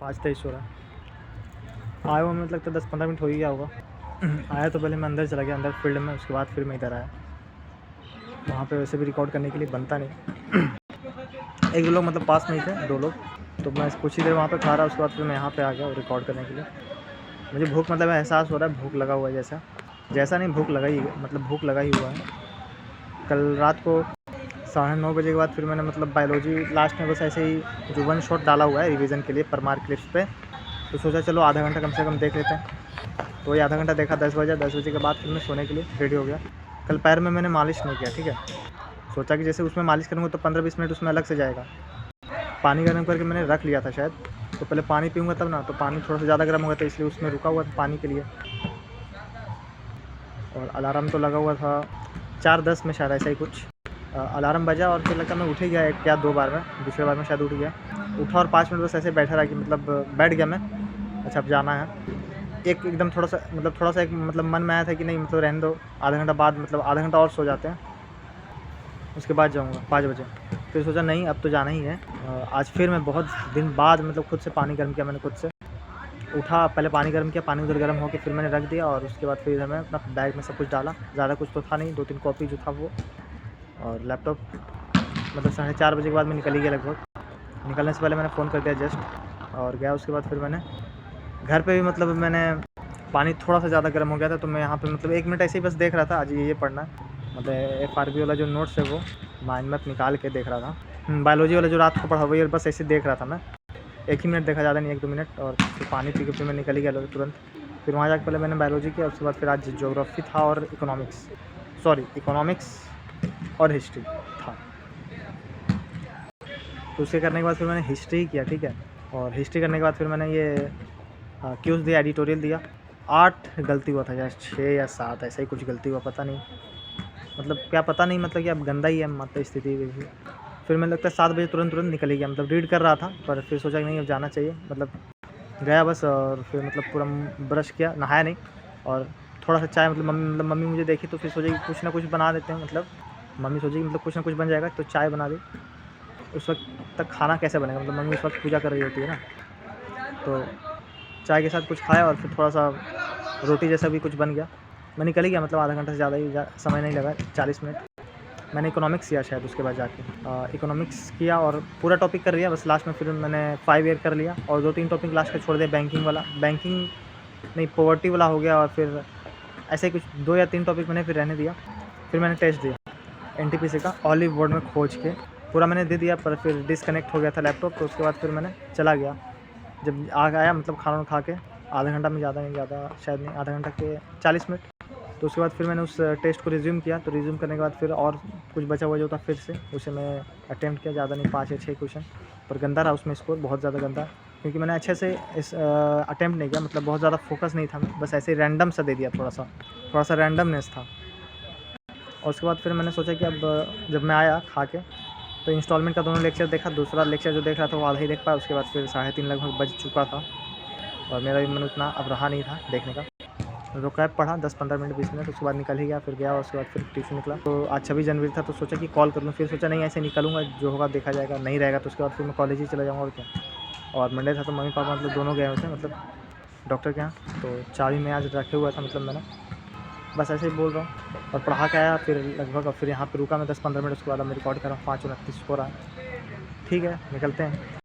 5:23 हो रहा है। आया हुआ मतलब तो 10-15 मिनट हो ही गया होगा। आया तो पहले मैं अंदर चला गया, अंदर फील्ड में, उसके बाद फिर मैं इधर आया। वहाँ पे वैसे भी रिकॉर्ड करने के लिए बनता नहीं। एक दो लोग मतलब पास में ही थे, 2 लोग, तो मैं कुछ ही देर वहाँ पे खा रहा, उसके बाद फिर मैं यहाँ पे आ गया रिकॉर्ड करने के लिए। मुझे भूख मतलब एहसास हो रहा है, भूख लगा हुआ है जैसा नहीं, भूख लगा ही मतलब भूख लगा ही हुआ है। कल रात को 9:30 बजे के बाद फिर मैंने मतलब बायोलॉजी लास्ट में बस ऐसे ही जो 1 शॉट डाला हुआ है रिवीजन के लिए परमार क्लिप्स पे, तो सोचा चलो आधा घंटा कम से कम देख लेते हैं। तो ये आधा घंटा देखा, 10 बजे के बाद फिर मैं सोने के लिए रेडी हो गया। कल पैर में मैंने मालिश नहीं किया, ठीक है। सोचा कि जैसे उसमें मालिश करूँगा तो 15-20 मिनट उसमें अलग से जाएगा। पानी गर्म करके मैंने रख लिया था शायद, तो पहले पानी पीऊँगा तब ना, तो पानी थोड़ा सा ज़्यादा गर्म होगा, तो इसलिए उसमें रुका हुआ था पानी के लिए। और अलार्म तो लगा हुआ था 4:10 में शायद, ऐसा ही कुछ। अलार्म बजा और फिर लगता मैं उठ ही गया 1 या 2 बार में, दूसरे बार में शायद उठ गया। उठा और 5 मिनट बस ऐसे बैठा रहा कि मतलब बैठ गया मैं, अच्छा अब जाना है। एकदम थोड़ा सा एक मतलब मन में आया था कि नहीं मतलब रहने दो, आधा घंटा बाद मतलब आधा घंटा और सो जाते हैं, उसके बाद जाऊँगा 5 बजे। फिर सोचा नहीं अब तो जाना ही है। आज फिर मैं बहुत दिन बाद मतलब खुद से पानी गर्म किया, मैंने खुद से उठा, पहले पानी गर्म किया, पानी उधर गर्म होकर फिर मैंने रख दिया, और उसके बाद फिर इधर मैं अपना बैग में सब कुछ डाला। ज़्यादा कुछ तो था नहीं, 2-3 कॉपी जो था वो, और लैपटॉप। मतलब 4:30 बजे के बाद मैं निकल ही गया लगभग। निकलने से पहले मैंने फ़ोन कर दिया जस्ट, और गया। उसके बाद फिर मैंने घर पे भी मतलब मैंने पानी थोड़ा सा ज़्यादा गर्म हो गया था, तो मैं यहाँ पे मतलब 1 मिनट ऐसे ही बस देख रहा था, आज ये पढ़ना है मतलब FRB वाला जो नोट्स है वो माइंड मैप निकाल के देख रहा था। बायोलॉजी वाला जो रात को पढ़ा हुआ है बस ऐसे देख रहा था मैं, 1 ही मिनट देखा, ज़्यादा नहीं, 1-2 मिनट, और फिर पानी पी के फिर मैं निकल ही गया तुरंत। फिर वहाँ जाकर पहले मैंने बायोलॉजी किया, उसके बाद फिर आज ज्योग्राफी था और इकोनॉमिक्स और हिस्ट्री था। तो उसे करने के बाद फिर मैंने हिस्ट्री किया, ठीक है। और हिस्ट्री करने के बाद फिर मैंने ये क्यूज़ दिया, एडिटोरियल दिया। 8 गलती हुआ था यार, 6 या 7 ऐसा ही कुछ गलती हुआ, पता नहीं मतलब क्या, पता नहीं मतलब कि अब गंदा ही है मतलब स्थिति भी। फिर मैंने लगता है 7 बजे तुरंत निकल ही गया, मतलब रीड कर रहा था, पर फिर सोचा कि नहीं अब जाना चाहिए, मतलब गया बस। और फिर मतलब पूरा ब्रश किया, नहाया नहीं, और थोड़ा सा चाय मतलब मम्मी मुझे देखी तो फिर सोची कि कुछ ना कुछ बना देते हैं, मतलब मम्मी सोची कि मतलब कुछ ना कुछ बन जाएगा, तो चाय बना दी। उस वक्त तक खाना कैसे बनेगा, मतलब मम्मी उस वक्त पूजा कर रही होती है ना, तो चाय के साथ कुछ खाया, और फिर थोड़ा सा रोटी जैसा भी कुछ बन गया। मैं निकल ही गया, मतलब आधा घंटा से ज़्यादा ही समय नहीं लगा, 40 मिनट। मैंने इकोनॉमिक्स किया शायद उसके बाद जाके, इकोनॉमिक्स किया और पूरा टॉपिक कर लिया, बस लास्ट में फिर मैंने 5 ईयर कर लिया, और 2-3 टॉपिक लास्ट का छोड़ दिया। बैंकिंग नहीं, पॉवर्टी वाला हो गया, और फिर ऐसे ही कुछ 2 या 3 टॉपिक मैंने फिर रहने दिया। फिर मैंने टेस्ट दिया NTPC का, ऑलिव बोर्ड में खोज के पूरा मैंने दे दिया, पर फिर डिसकनेक्ट हो गया था लैपटॉप, तो उसके बाद फिर मैंने चला गया। जब आया मतलब खाना खा के, आधा घंटा में, ज़्यादा शायद नहीं, आधा घंटा के 40 मिनट, तो उसके बाद फिर मैंने उस टेस्ट को रिज्यूम किया। तो रिज्यूम करने के बाद फिर और कुछ बचा हुआ जो था फिर से उसे मैं अटेम्प्ट किया, ज़्यादा नहीं, 5 या 6 क्वेश्चन, पर गंदा रहा उसमें स्कोर, बहुत ज़्यादा गंदा, क्योंकि मैंने अच्छे से इस अटेम्प्ट नहीं किया, मतलब बहुत ज़्यादा फोकस नहीं था, बस ऐसे ही रैंडम सा दे दिया, थोड़ा सा रैंडमनेस था। और उसके बाद फिर मैंने सोचा कि अब जब मैं आया खा के, तो इंस्टॉलमेंट का दोनों लेक्चर देखा, दूसरा लेक्चर जो देख रहा था वो आधा ही देख पाया। उसके बाद फिर 3:30 लगभग बज चुका था, और मेरा भी मन उतना अब रहा नहीं था देखने का, तो कैब पढ़ा 10-15 मिनट 20 मिनट, उसके बाद निकल ही गया। फिर गया, उसके बाद फिर ट्यूशन निकला। तो आज 26 जनवरी था, तो सोचा कि कॉल कर लूँ, फिर सोचा नहीं ऐसे निकलूँगा, जो होगा देखा जाएगा, नहीं रहेगा तो उसके बाद फिर मैं कॉलेज ही चला जाऊँगा, और क्या। और मंडे था तो मम्मी पापा मतलब दोनों गए हुए थे, मतलब डॉक्टर के यहाँ, तो चाबी मैं आज रखे हुआ था, मतलब मैंने बस ऐसे ही बोल रहा हूँ। और पढ़ा के आया फिर लगभग, और फिर यहाँ पर रुका मैं 10-15 मिनट, उसके बाद मैं रिकॉर्ड कर रहा हूँ। 5:29 हो रहा है, ठीक है, निकलते हैं।